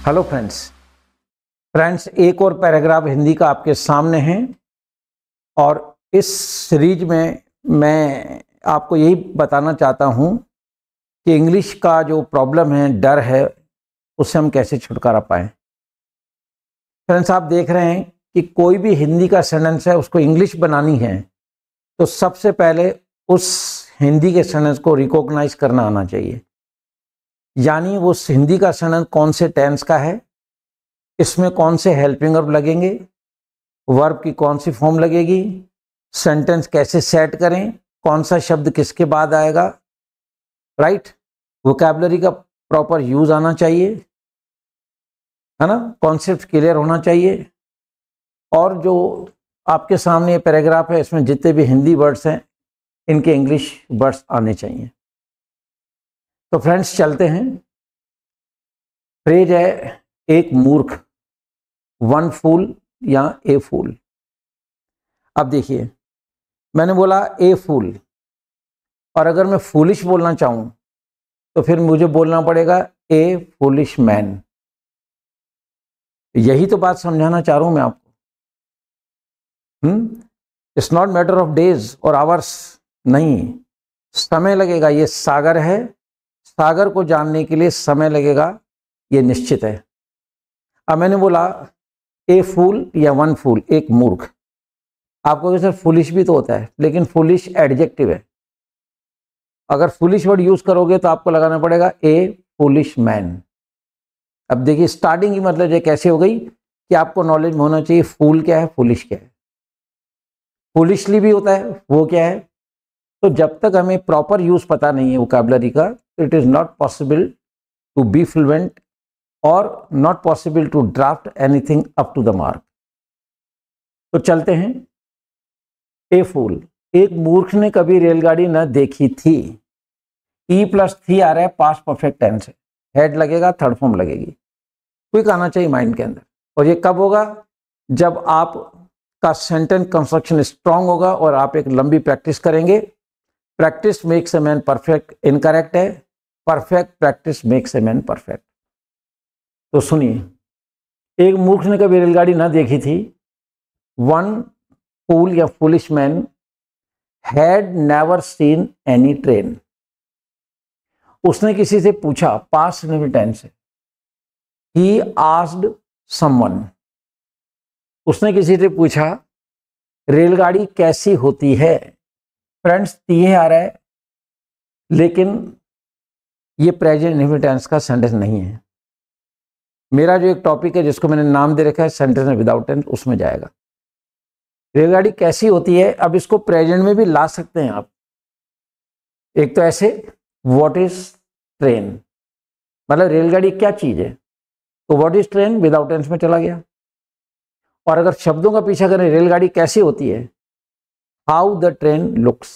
Hello friends एक और paragraph Hindi का आपके सामने है और इस सीरीज में मैं आपको यही बताना चाहता हूं कि इंग्लिश का जो प्रॉब्लम है, डर है, उससे हम कैसे छुटकारा पाएं। फ्रेंड्स, आप देख रहे हैं कि कोई भी हिंदी का सेंटेंस है, उसको इंग्लिश बनानी है तो सबसे पहले उस हिंदी के सेंटेंस को रिकॉग्नाइज करना आना चाहिए। यानी वो हिंदी का सेंटेंस कौन से टेंस का है, इसमें कौन से हेल्पिंग वर्ब लगेंगे, वर्ब की कौन सी फॉर्म लगेगी, सेंटेंस कैसे सेट करें, कौन सा शब्द किसके बाद आएगा, राइट। वोकैबुलरी का प्रॉपर यूज आना चाहिए, है ना। कॉन्सेप्ट क्लियर होना चाहिए। और जो आपके सामने ये पैराग्राफ है, इसमें जितने भी हिंदी वर्ड्स हैं इनके इंग्लिश वर्ड्स आने चाहिए। तो फ्रेंड्स चलते हैं। फ्रेज है एक मूर्ख, वन फूल या ए फूल। अब देखिए, मैंने बोला ए फूल, और अगर मैं फूलिश बोलना चाहूं तो फिर मुझे बोलना पड़ेगा ए फूलिश मैन। यही तो बात समझाना चाह रहा हूं मैं आपको। It's not matter of days और आवर्स, नहीं, समय लगेगा। ये सागर है, सागर को जानने के लिए समय लगेगा, ये निश्चित है। अब मैंने बोला ए फूल या वन फूल, एक मूर्ख। आपको सर फुलिश भी तो होता है, लेकिन फुलिश एडजेक्टिव है। अगर फुलिश वर्ड यूज करोगे तो आपको लगाना पड़ेगा ए फुलिश मैन। अब देखिए, स्टार्टिंग की मतलब ये कैसे हो गई कि आपको नॉलेज में होना चाहिए फूल क्या है, फुलिश क्या है। फुलिशली भी होता है, वो क्या है। तो जब तक हमें प्रॉपर यूज पता नहीं है वोकैबुलरी का, it is not possible to be fluent और not possible to draft anything up to the mark. तो चलते हैं। ए फूल, एक मूर्ख ने कभी रेलगाड़ी न देखी थी। E+3 आ रहा है, पास्ट परफेक्ट टेंस है, हेड लगेगा, थर्ड फॉर्म लगेगी, क्विक आना चाहिए माइंड के अंदर। और ये कब होगा? जब आपका सेंटेंस कंस्ट्रक्शन स्ट्रांग होगा और आप एक लंबी प्रैक्टिस करेंगे। Practice makes a man perfect incorrect है, perfect practice makes a man perfect. तो सुनिए, एक मूर्ख ने कभी रेलगाड़ी ना देखी थी। वन फूल या foolish man had never seen any train. उसने किसी से पूछा, पास्ट सिंपल टेंस है। ही आस्क्ड समवन, उसने किसी से पूछा रेलगाड़ी कैसी होती है। फ्रेंड्स, ये आ रहा है, लेकिन ये प्रेजेंट इंडेफिनिट टेंस का सेंटेंस नहीं है। मेरा जो एक टॉपिक है जिसको मैंने नाम दे रखा है सेंटेंस में विदाउट टेंस, उसमें जाएगा। रेलगाड़ी कैसी होती है, अब इसको प्रेजेंट में भी ला सकते हैं आप। एक तो ऐसे, व्हाट इज ट्रेन, मतलब रेलगाड़ी क्या चीज है, तो what is train without tense में चला गया। और अगर शब्दों का पीछा करें, रेलगाड़ी कैसी होती है, हाउ द ट्रेन लुक्स।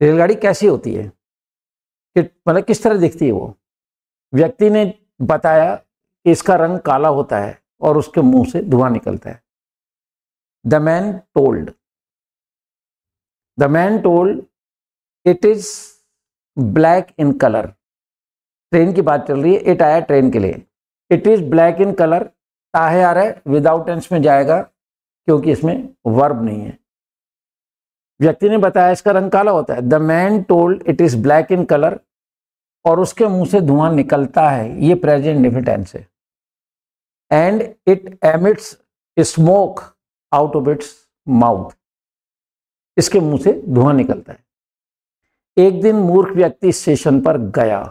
रेलगाड़ी कैसी होती है, मतलब किस तरह दिखती है वो। व्यक्ति ने बताया कि इसका रंग काला होता है और उसके मुंह से धुआं निकलता है। The man told, the man told it is black in colour. Train की बात चल रही है, इट आया ट्रेन के लिए। It is black in colour, ताहे आ रहा है, विदाउट टेंस में जाएगा क्योंकि इसमें वर्ब नहीं है। व्यक्ति ने बताया इसका रंग काला होता है। The man told it is black in colour, और उसके मुंह से धुआं निकलता है, ये प्रेजेंट इंडेफिनिट टेंस है। And it emits smoke out of its mouth, इसके मुंह से धुआं निकलता है। एक दिन मूर्ख व्यक्ति स्टेशन पर गया।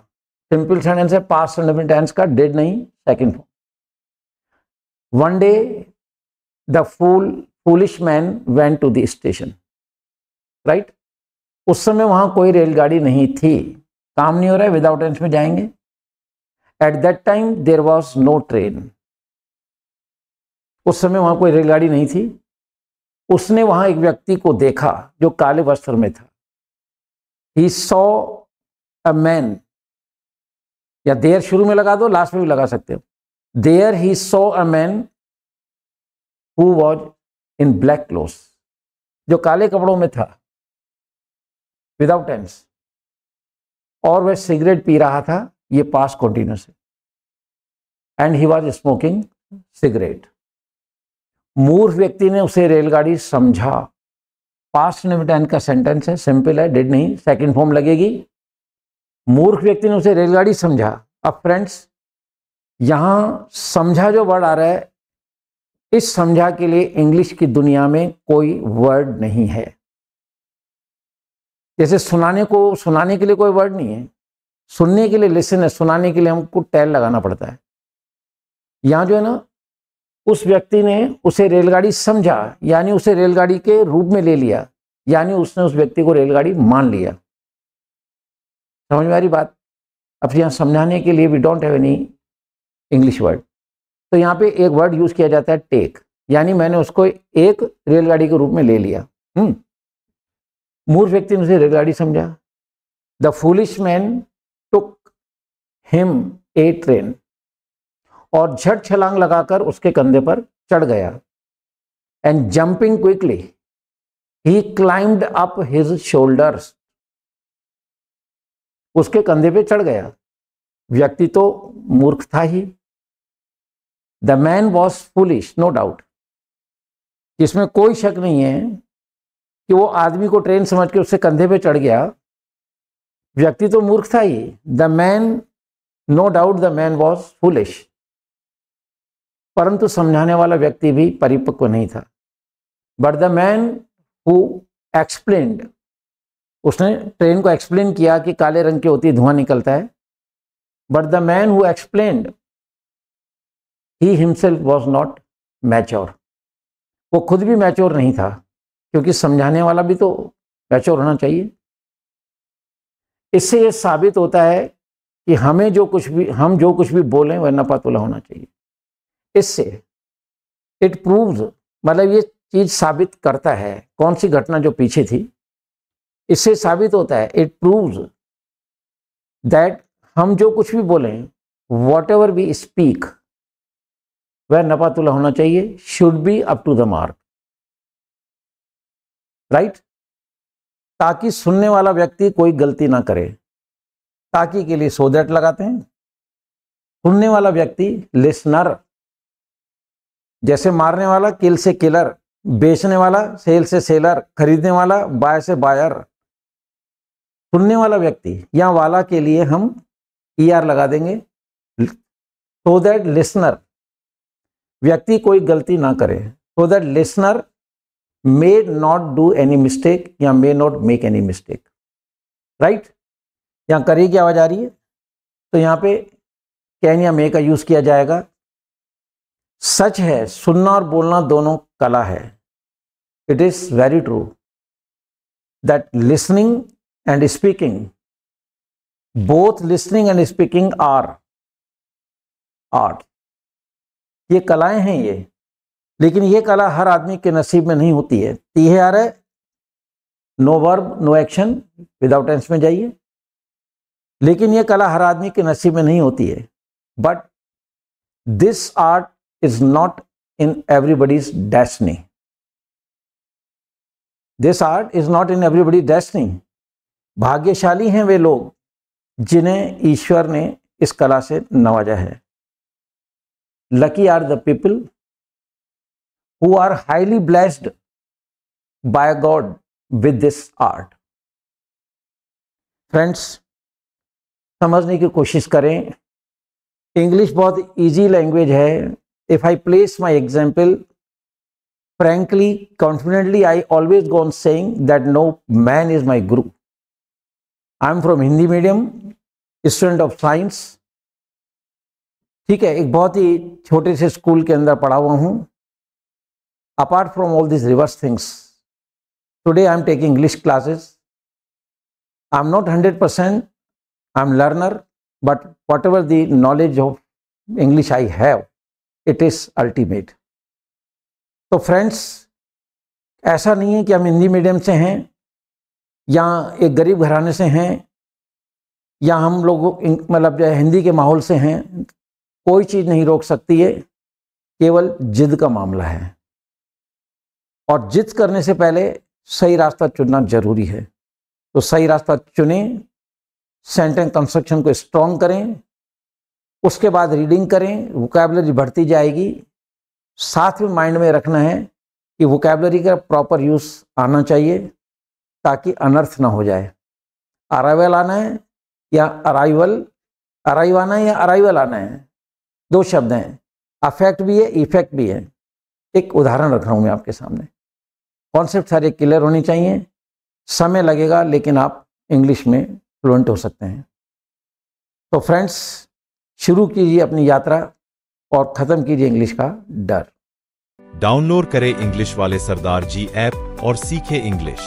सिंपल सेंटेंस है, पास्ट इंडेफिनिट टेंस का, डिड नहीं, second form. One day the foolish man went to the station, right. उस समय वहां कोई रेलगाड़ी नहीं थी, काम नहीं हो रहा है, विदाउट टेंस में जाएंगे। At that time there was no train, उस समय वहां कोई रेलगाड़ी नहीं थी। उसने वहां एक व्यक्ति को देखा जो काले वस्त्र में था। ही सॉ अ मैन, या देयर शुरू में लगा दो, लास्ट में भी लगा सकते हो। There he saw a man who was in black clothes, जो काले कपड़ों में था, विदाउट टेंस। और वह सिगरेट पी रहा था, ये पास्ट कंटिन्यूअस है। And he was smoking cigarette. मूर्ख व्यक्ति ने उसे रेलगाड़ी समझा। पास्ट इंडेफिनिट का सेंटेंस है, सिंपल है, डिड नहीं, सेकंड फॉर्म लगेगी। मूर्ख व्यक्ति ने उसे रेलगाड़ी समझा। अब फ्रेंड्स, यहां समझा जो वर्ड आ रहा है, इस समझा के लिए इंग्लिश की दुनिया में कोई वर्ड नहीं है। जैसे सुनाने के लिए कोई वर्ड नहीं है, सुनने के लिए लिसन है, सुनाने के लिए हमको टेल लगाना पड़ता है। यहां जो है ना, उस व्यक्ति ने उसे रेलगाड़ी समझा, यानी उसे रेलगाड़ी के रूप में ले लिया, यानी उसने उस व्यक्ति को रेलगाड़ी मान लिया। समझ में आ रही बात? अब यहां समझाने के लिए we don't have any English word, तो यहाँ पे एक वर्ड यूज किया जाता है टेक, यानी मैंने उसको एक रेलगाड़ी के रूप में ले लिया। मूर्ख व्यक्ति ने उसे रेलगाड़ी समझा। The foolish man took him a train, और झट छलांग लगाकर उसके कंधे पर चढ़ गया। एंड जंपिंग क्विकली ही क्लाइम्ड अप हिज शोल्डर्स, उसके कंधे पे चढ़ गया। व्यक्ति तो मूर्ख था ही। The man was foolish, no doubt, इसमें कोई शक नहीं है कि वो आदमी को ट्रेन समझ के उससे कंधे पे चढ़ गया। व्यक्ति तो मूर्ख था ही। The man, no doubt the man was foolish, परंतु समझाने वाला व्यक्ति भी परिपक्व नहीं था। But the man who explained, उसने ट्रेन को एक्सप्लेन किया कि काले रंग की होती है, धुआं निकलता है। But the man who explained he himself was not mature, वो खुद भी मैच्योर नहीं था, क्योंकि समझाने वाला भी तो मैच्योर होना चाहिए। इससे यह साबित होता है कि हम जो कुछ भी बोलें वह नपातुला होना चाहिए। इससे इट प्रूव्स, मतलब ये चीज साबित करता है, कौन सी घटना जो पीछे थी, इससे साबित होता है, इट प्रूव्स दैट हम जो कुछ भी बोलें, वॉट एवर वी स्पीक, वह नपातुला होना चाहिए, should be up to the mark, right, ताकि सुनने वाला व्यक्ति कोई गलती ना करे। ताकि के लिए सो दैट लगाते हैं। सुनने वाला व्यक्ति लिसनर, जैसे मारने वाला किल से किलर, बेचने वाला सेल से सेलर, खरीदने वाला बाय से बायर। सुनने वाला व्यक्ति या वाला के लिए हम ER लगा देंगे, सो दैट लिसनर, व्यक्ति कोई गलती ना करे, so that listener may not do any mistake या may not make any mistake, right. यहां करिए की आवाज आ रही है, तो यहां पे कैन या मे का यूज किया जाएगा। सच है, सुनना और बोलना दोनों कला है। It is very true that listening and speaking, both listening and speaking are art. ये कलाएं हैं ये, लेकिन ये कला हर आदमी के नसीब में नहीं होती है। तीहे आ रहा है, no verb no action, without tense में जाइए। लेकिन ये कला हर आदमी के नसीब में नहीं होती है। But this art is not in everybody's destiny. This art is not in everybody's destiny. भाग्यशाली हैं वे लोग जिन्हें ईश्वर ने इस कला से नवाजा है। Lucky are the people who are highly blessed by God with this art. Friends, समझने की कोशिश करें। इंग्लिश बहुत इजी लैंग्वेज है। If I place my example, frankly, confidently, I always go on saying that no man is my guru. I am from Hindi medium, student of science. ठीक है, एक बहुत ही छोटे से स्कूल के अंदर पढ़ा हुआ हूँ। Apart from all these reverse things, today I am taking English classes. I am not 100%, I am learner, but whatever the knowledge of English I have, it is ultimate. तो फ्रेंड्स, ऐसा नहीं है कि हम हिंदी मीडियम से हैं या एक गरीब घराने से हैं या हम लोग मतलब जो है हिंदी के माहौल से हैं। कोई चीज़ नहीं रोक सकती है, केवल जिद का मामला है। और जिद करने से पहले सही रास्ता चुनना जरूरी है। तो सही रास्ता चुनें, सेंटेंस कंस्ट्रक्शन को स्ट्रॉन्ग करें, उसके बाद रीडिंग करें, वोकैबुलरी बढ़ती जाएगी। साथ में माइंड में रखना है कि वोकैबुलरी का प्रॉपर यूज़ आना चाहिए ताकि अनर्थ ना हो जाए। अराइवल आना है या अराइव आना है या अराइवल आना है, दो शब्द हैं। अफेक्ट भी है, इफेक्ट भी है। एक उदाहरण रख रहा हूँ मैं आपके सामने। कॉन्सेप्ट सारे क्लियर होने चाहिए। समय लगेगा लेकिन आप इंग्लिश में फ्लुएंट हो सकते हैं। तो फ्रेंड्स, शुरू कीजिए अपनी यात्रा और ख़त्म कीजिए इंग्लिश का डर। डाउनलोड करें इंग्लिश वाले सरदार जी ऐप और सीखें इंग्लिश।